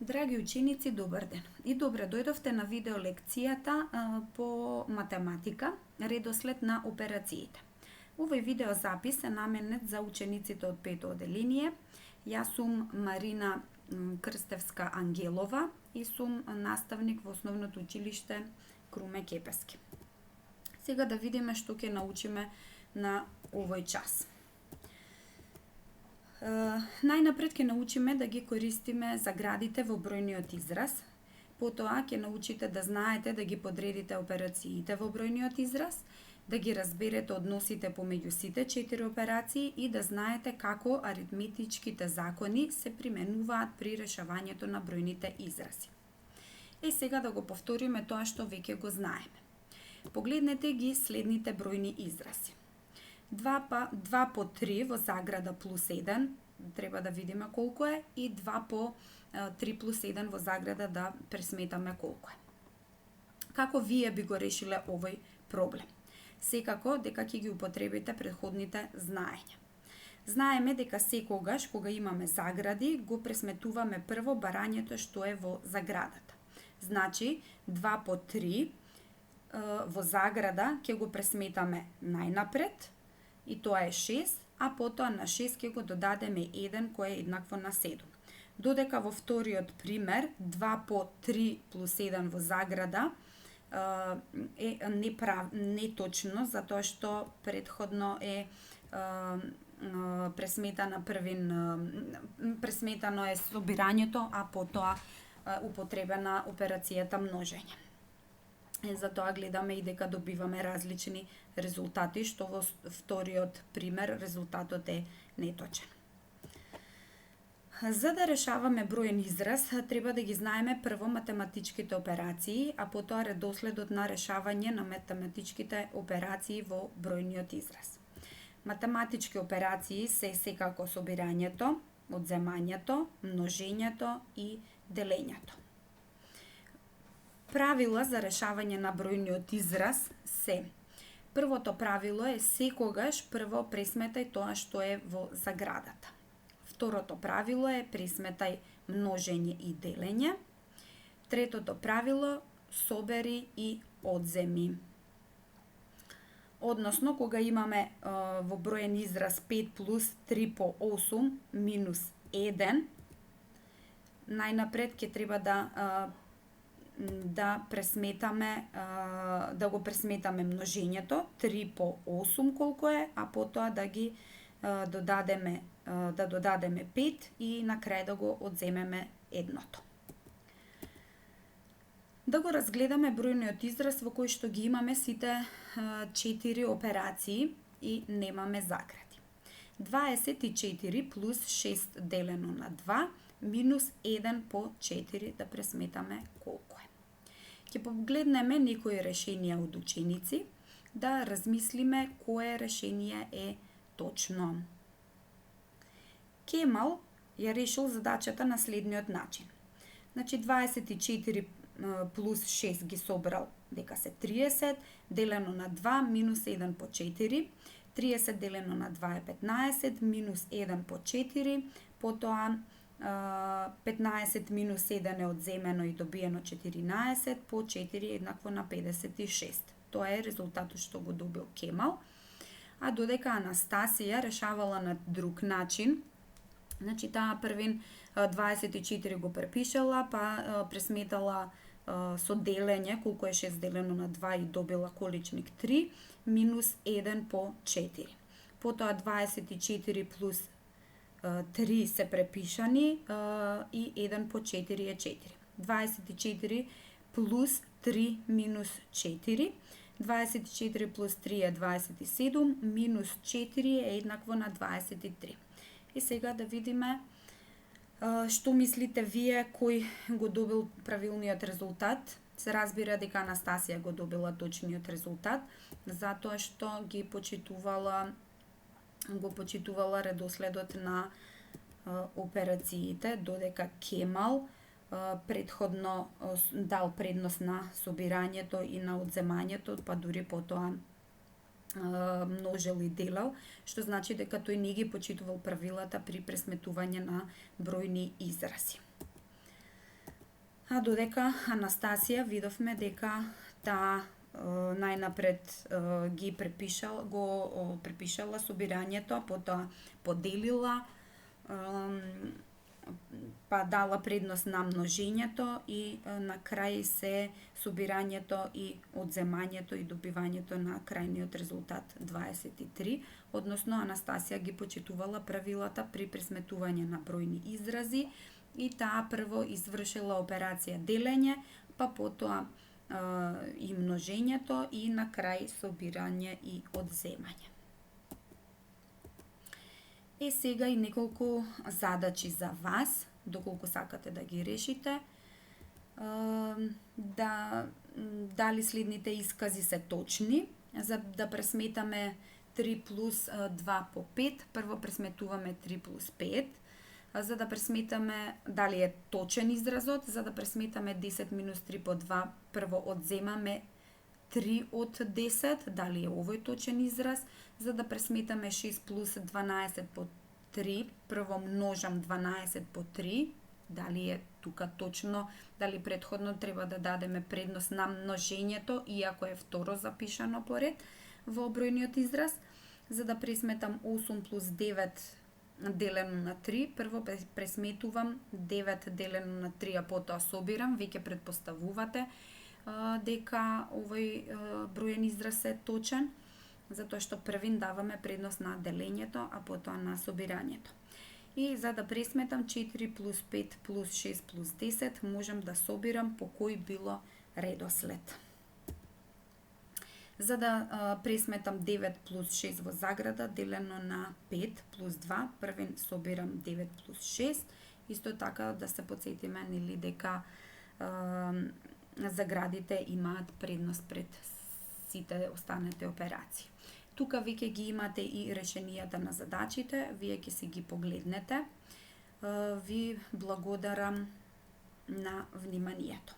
Драги ученици, добар ден и добре дојдовте на видео лекцијата по математика, редослед на операциите. Овој видео запис е наменет за учениците од пето оделение. Јас сум Марина Крстевска Ангелова и сум наставник во основното училиште Круме Кепески. Сега да видиме што ќе научиме на овој час. Најнапред ќе научиме да ги користиме заградите во бројниот израз. Потоа ќе научите да знаете да ги подредите операциите во бројниот израз, да ги разберете односите помеѓу сите 4 операции и да знаете како аритметичките закони се применуваат при решавањето на бројните изрази. Сега да го повториме тоа што веќе го знаеме. Погледнете ги следните бројни изрази. 2 по 3 во заграда плюс 1, треба да видиме колку е, и 2 по 3 плюс 1 во заграда да пресметаме колку е. Како вие би го решиле овој проблем? Секако дека ќе ги употребите претходните знаења. Знаеме дека секогаш кога имаме загради, го пресметуваме прво барањето што е во заградата. Значи 2 по 3 во заграда ќе го пресметаме најнапред, и тоа е 6, а потоа на 6 ќе го додадеме 1 кој е еднакво на 7. Додека во вториот пример 2 по 3 плюс 1 во заграда е неточно, затоа што предходно е пресметано е собирањето, а потоа употребена операцијата множење. Затоа гледаме и дека добиваме различни резултати, што во вториот пример резултатот е неточен. За да решаваме броен израз, треба да ги знаеме прво математичките операции, а потоа редоследот на решавање на математичките операции во бројниот израз. Математички операции се секако собирањето, одземањето, множењето и делењето. Правила за решавање на бројниот израз се: првото правило е секогаш прво пресметај тоа што е во заградата. Второто правило е пресметај множење и делење. Третото правило собери и одземи. Односно, кога имаме во броен израз 5 плюс 3 по 8 минус 1, најнапред ќе треба да го пресметаме множењето 3 по 8 колку е, а потоа да ги додадеме 5 и на крај да го одземеме едното. Да го разгледаме бројниот израз во кој што ги имаме сите 4 операции и немаме загради. 24 плюс 6 делено на 2 минус 1 по 4 да пресметаме колку е. Ќе погледнеме некои решенија од ученици, да размислиме кое решение е точно. Кемал ја решил задачата на следниот начин. Значи 24 плюс 6 ги собрал дека се 30, делено на 2 минус 1 по 4, 30 делено на 2 е 15, минус 1 по 4, потоа 15 минус 1 е одземено и добиено 14, по 4 еднакво на 56. Тоа е резултатот што го добил Кемал. А додека Анастасија решавала на друг начин, значи таа првин 24 го препишала, па пресметала со делење колку е 6 делено на 2 и добила количник 3, минус 1 по 4. Потоа 24 плюс 3 се препишани и 1 по 4 е 4. 24 плюс 3 минус 4. 24 плюс 3 е 27, минус 4 е еднакво на 23. И сега да видиме што мислите вие кој го добил правилниот резултат. Се разбира дека Анастасија го добила точниот резултат, затоа што го почитувала редоследот на операциите, додека Кемал предходно дал предност на собирањето и на одземањето, па дури потоа множел и делал, што значи дека тој не ги почитувал правилата при пресметување на бројни изрази. А додека Анастасија видовме дека таа најнапред препишала собирањето, потоа поделила, па дала предност на множењето и на крај се собирањето и одземањето и добивањето на крајниот резултат 23, односно Анастасија ги почитувала правилата при пресметување на бројни изрази и таа прво извршила операција делење, па потоа и множењето и на крај собирање и одземање. Сега и неколку задачи за вас, доколку сакате да ги решите. Дали следните искази се точни? За да пресметаме 3 плюс 2 по 5, прво пресметуваме 3 плюс 5. За да пресметаме дали е точен изразот, за да пресметаме 10 минус 3 по 2, прво одземаме 3 од 10, дали е овој точен израз. За да пресметаме 6 плюс 12 по 3, прво множам 12 по 3, дали е тука точно, дали предходно треба да дадеме предност на множењето, иако е второ запишано поред во бројниот израз. За да пресметам 8 плюс 9 делено на 3, прво пресметувам 9 делено на 3, а потоа собирам, веќе предпоставувате дека овој броен израз е точен, затоа што првин даваме предност на делењето, а потоа на собирањето. И за да пресметам 4 плюс 5 плюс 6 плюс 10, можам да собирам по кој било редослед. За да пресметам 9 плюс 6 во заграда делено на 5 плюс 2, првин собирам 9 плюс 6. Исто така да се потсетиме нели дека заградите имаат предност пред сите останати операции. Тука веќе ги имате и решенијата на задачите, вие ќе си ги погледнете. Ви благодарам на вниманието.